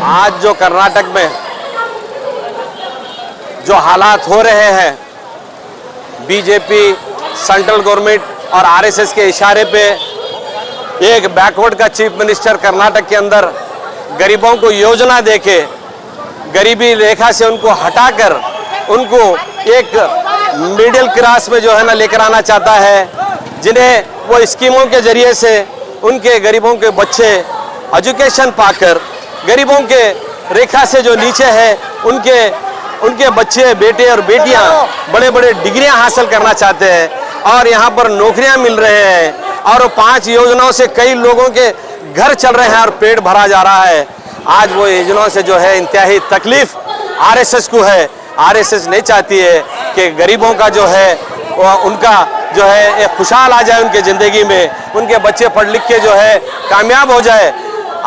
आज जो कर्नाटक में जो हालात हो रहे हैं, बीजेपी, सेंट्रल गवर्नमेंट और आरएसएस के इशारे पे एक बैकवर्ड का चीफ मिनिस्टर कर्नाटक के अंदर गरीबों को योजना देके गरीबी रेखा से उनको हटाकर उनको एक मिडिल क्लास में जो है ना लेकर आना चाहता है, जिन्हें वो स्कीमों के जरिए से उनके गरीबों के बच्चे एजुकेशन पाकर गरीबों के रेखा से जो नीचे है उनके बच्चे, बेटे और बेटियां बड़े बड़े डिग्रियां हासिल करना चाहते हैं और यहाँ पर नौकरियां मिल रहे हैं और 5 योजनाओं से कई लोगों के घर चल रहे हैं और पेट भरा जा रहा है। आज वो योजनाओं से जो है इंतहाई तकलीफ आरएसएस को है। आरएसएस नहीं चाहती है कि गरीबों का जो है उनका जो है एक खुशहाल आ जाए उनके ज़िंदगी में, उनके बच्चे पढ़ लिख के जो है कामयाब हो जाए।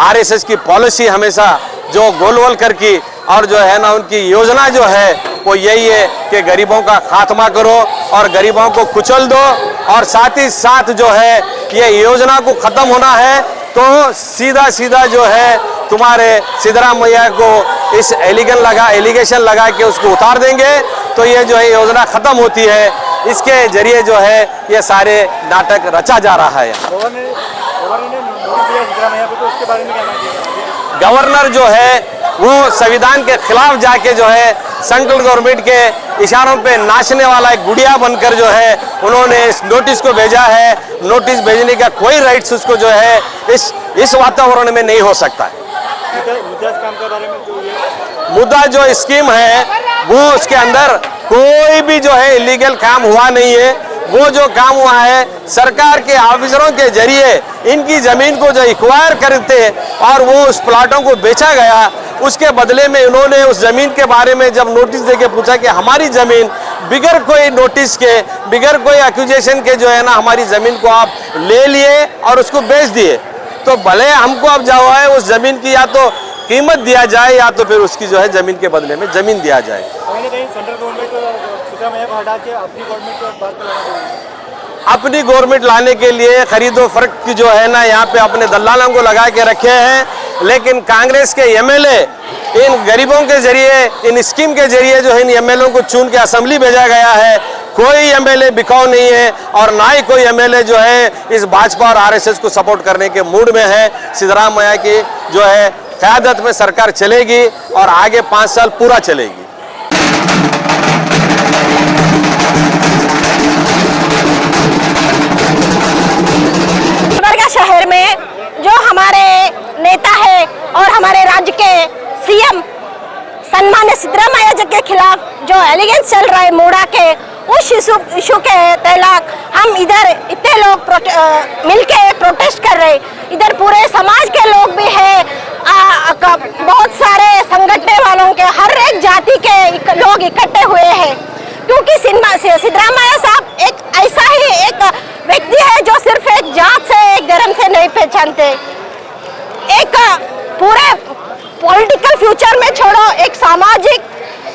आरएसएस की पॉलिसी हमेशा जो गोलवल करके और जो है ना उनकी योजना जो है वो यही है कि गरीबों का खात्मा करो और गरीबों को कुचल दो और साथ ही साथ जो है ये योजना को ख़त्म होना है तो सीधा जो है तुम्हारे सिद्धरामैया को इस एलिगेशन लगा के उसको उतार देंगे तो ये जो है योजना ख़त्म होती है। इसके जरिए जो है ये सारे नाटक रचा जा रहा है। गवर्नर जो है वो संविधान के खिलाफ जाके जो है सेंट्रल गवर्नमेंट के इशारों पे नाचने वाला एक गुड़िया बनकर जो है उन्होंने इस नोटिस को भेजा है। नोटिस भेजने का कोई राइट्स उसको जो है इस वातावरण में नहीं हो सकता है। मुद्दा जो स्कीम है वो उसके अंदर कोई भी जो है इलीगल काम हुआ नहीं है। वो जो काम हुआ है सरकार के ऑफिसरों के जरिए इनकी ज़मीन को जो एक्वायर करते और वो उस प्लाटों को बेचा गया, उसके बदले में उन्होंने उस ज़मीन के बारे में जब नोटिस देके पूछा कि हमारी ज़मीन बिगर कोई नोटिस के, बिगर कोई एक्यूजेशन के जो है ना हमारी ज़मीन को आप ले लिए और उसको बेच दिए, तो भले हमको अब जो है उस ज़मीन की या तो कीमत दिया जाए या तो फिर उसकी जो है ज़मीन के बदले में ज़मीन दिया जाए। अपनी गवर्नमेंट लाने के लिए खरीदो फर्क की जो है ना यहाँ पे अपने दलालों को लगा के रखे हैं, लेकिन कांग्रेस के एमएलए इन गरीबों के जरिए, इन स्कीम के जरिए जो है इन एमएलए को चुन के असेंबली भेजा गया है। कोई एमएलए बिकाऊ नहीं है और ना ही कोई एमएलए जो है इस भाजपा और आरएसएस को सपोर्ट करने के मूड में है। सिद्धरामैया की जो है क़यादत में सरकार चलेगी और आगे 5 साल पूरा चलेगी। शहर में जो हमारे नेता है और हमारे राज्य के सीएम सन्मान्य सिद्धरामैया जी के खिलाफ जो एलिगेंस चल रहा है मूड़ा के, उस इशू के तहत हम इधर इतने लोग मिलके प्रोटेस्ट कर रहे। इधर पूरे समाज के लोग भी हैं, बहुत सारे संगठन वालों के, हर एक जाति के लोग इकट्ठे हुए हैं, क्योंकि सिद्धरामैया साहब एक ऐसा ही एक व्यक्ति है जो सिर्फ एक जात से, एक धर्म से नहीं पहचानते। एक पूरे पॉलिटिकल फ्यूचर में छोड़ो, एक सामाजिक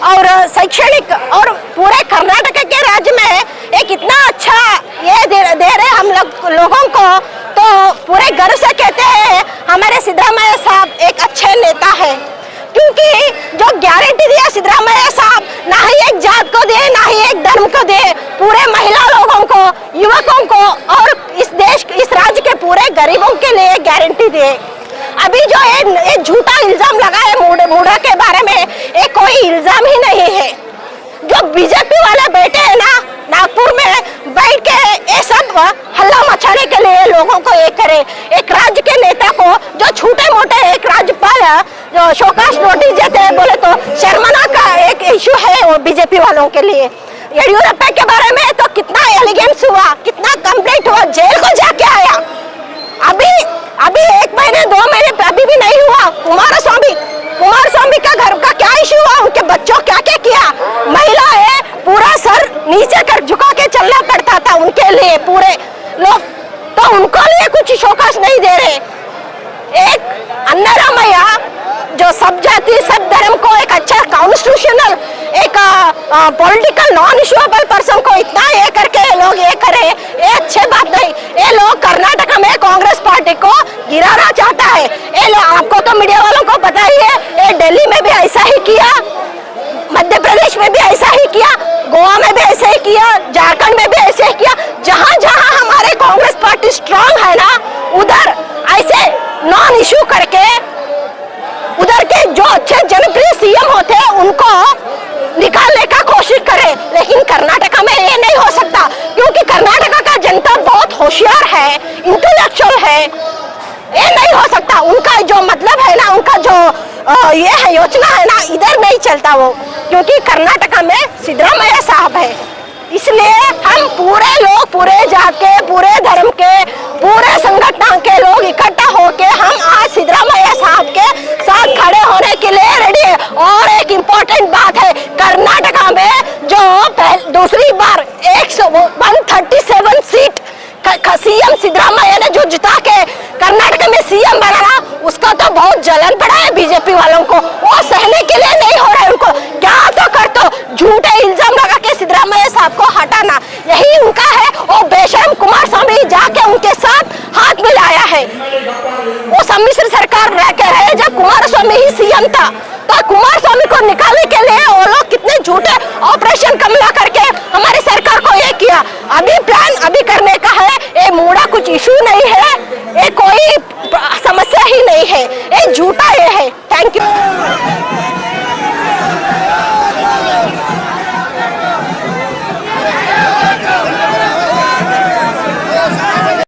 और शैक्षणिक और पूरे कर्नाटक के राज्य में एक इतना अच्छा ये दे रहे हम लोगों को, तो पूरे गर्व से कहते हैं हमारे सिद्धरामैया साहब एक अच्छे नेता है, क्योंकि जो गारंटी दिया सिद्धरामैया साहब ना ही एक जात को दे ना ही एक धर्म को दे, पूरे महिला लोगों को, युवकों को और इस देश, इस राज्य के पूरे गरीबों के लिए गारंटी दे। अभी जो ये झूठा इल्जाम लगा है मूड़ा के बारे में, ये कोई इल्जाम ही नहीं है। जो बीजेपी वाले बैठे हैं ना नागपुर में बैठ के ये सब हल्ला मचाने के लिए लोगों को ये करे, एक राज्य के नेता को जो छोटे मोटे एक राज्यपाल जो शोकाश नोटिस देते हैं, बोले तो शर्मनाक का एक इशू है वो बीजेपी वालों के लिए। येडियुरप्पा के बारे में तो कितना एलिगेंस हुआ, कितना कंप्लेंट हुआ, जेल को जाके आया। अभी 1 महीने 2 महीने अभी भी नहीं हुआ। कुमारस्वामी का घर का क्या इशू हुआ, उनके बच्चों क्या क्या किया, महिला है पूरा सर नीचे कर झुका के चलना पड़ता था उनके लिए पूरे लोग, तो उनको लिए कुछ शोकाश नहीं दे रहे। एक अन्नारामैया जो सब जाति सब धर्म को एक अच्छा कॉन्स्टिट्यूशनल एक पॉलिटिकल नॉन इश्यूएबल पर्सन को इतना ये करके लोग ये करे, ये अच्छे बात नहीं। ये लोग कर्नाटक में कांग्रेस पार्टी को गिराना चाहता है। ये लोग, आपको तो मीडिया वालों को पता ही है, ये दिल्ली में भी ऐसा ही किया, मध्य प्रदेश में भी ऐसा ही किया, गोवा में भी ऐसे ही किया, झारखंड में भी ऐसे ही किया। जहां जहां हमारे कांग्रेस पार्टी स्ट्रांग है ना, उधर ऐसे नॉन इशू करके उधर के जो अच्छे जनप्रिय सीएम होते हैं उनको निकालने का कोशिश करे। लेकिन कर्नाटक में ये नहीं हो सकता, क्योंकि कर्नाटक का जनता बहुत होशियार है, इंटेलेक्चुअल है। ये नहीं हो सकता। उनका जो मतलब है ना, उनका जो ये है योजना है ना, इधर नहीं चलता वो, क्योंकि कर्नाटक में सिद्धरामैया साहब है। इसलिए हम पूरे लोग, पूरे जात के, पूरे धर्म के, पूरे संगठन के लोग इकट्ठा होके हम आज सिद्धरामैया साहब के साथ खड़े होने के लिए रेडी है। और एक इम्पोर्टेंट बात है, कर्नाटक में जो दूसरी बार 137 सीट सीएम सिद्धरामैया ने जो जिता के कर्नाटक में सीएम बनाना, उसका तो बहुत जलन पड़ा है बीजेपी वालों को। वो सहने के लिए नहीं हो रहा है उनको। क्या तो कर तो झूठे इल्जाम लगा के सिद्धरामैया साहब को हटाना, यही उनका है। और बेशरम कुमार स्वामी जाके उनके साथ हाथ मिलाया है। वो सम्मिश्र सरकार रह के रहे जब कुमार स्वामी ही सीएम था, तो कुमार स्वामी को निकालने के लिए वो लोग कितने झूठे ऑपरेशन कमला करके हमारी सरकार को ये किया। अभी प्लान अभी करने का है। ये मूड़ा कुछ इशू नहीं है, ये कोई समस्या ही नहीं है, ये झूठा